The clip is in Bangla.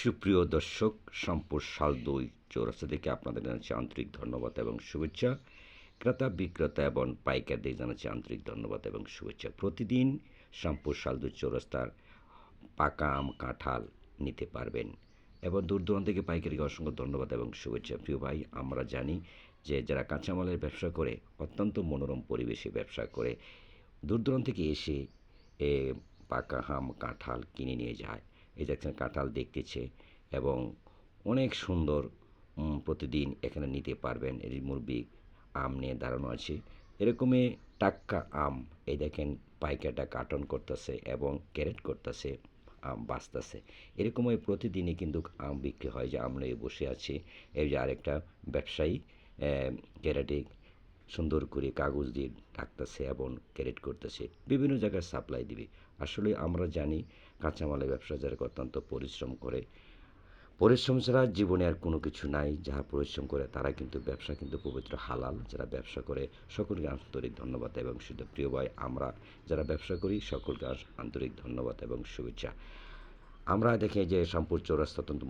সুপ্রিয় দর্শক, শ্যামপুর শাল ২ চৌরাস্তা থেকে আপনাদের জানাচ্ছি আন্তরিক ধন্যবাদ এবং শুভেচ্ছা। ক্রেতা বিক্রেতা এবং পাইকারদের জানাচ্ছি আন্তরিক ধন্যবাদ এবং শুভেচ্ছা। প্রতিদিন শ্যামপুর শাল ২ চৌরাস্তার পাকা আম, কাঁঠাল নিতে পারবেন এবং দূর দূরান্ত থেকে পাইকারিকে অসংখ্য ধন্যবাদ এবং শুভেচ্ছা। প্রিয় ভাই, আমরা জানি যে যারা কাঁচামালের ব্যবসা করে অত্যন্ত মনোরম পরিবেশে ব্যবসা করে দূর দূরান্ত থেকে এসে এ পাকা আম, কাঁঠাল কিনে নিয়ে যায়। এই দেখছেন কাঁঠাল দেখতেছে এবং অনেক সুন্দর, প্রতিদিন এখানে নিতে পারবেন। এর মুরব্বি আম নিয়ে দাঁড়ানো আছে। এরকমই টাটকা আম, এই দেখেন পাইকারটা কার্টন করতেছে এবং ক্যারেট করতেছে, আম বাঁচতেছে। এরকমই প্রতিদিনই কিন্তু আম বিক্রি হয়। যে আমরা বসে আছি, এই যে আরেকটা ব্যবসায়ী ক্যারেটে সুন্দর করে কাগজ দিয়ে ঢাকতেছে এবং ক্যারেট করতেছে, বিভিন্ন জায়গায় সাপ্লাই দিবে। আসলে আমরা জানি কাঁচামালের ব্যবসা যারা অত্যন্ত পরিশ্রম করে, পরিশ্রম ছাড়া জীবনে আর কোনো কিছু নাই। যারা পরিশ্রম করে তারা কিন্তু ব্যবসা কিন্তু পবিত্র হালাল। যারা ব্যবসা করে সকলকে আন্তরিক ধন্যবাদ এবং শুধু প্রিয় ভাই, আমরা যারা ব্যবসা করি সকলকে আন্তরিক ধন্যবাদ এবং শুভেচ্ছা। আমরা দেখি যে শ্যামপুর চৌরাস্তা অত্যন্ত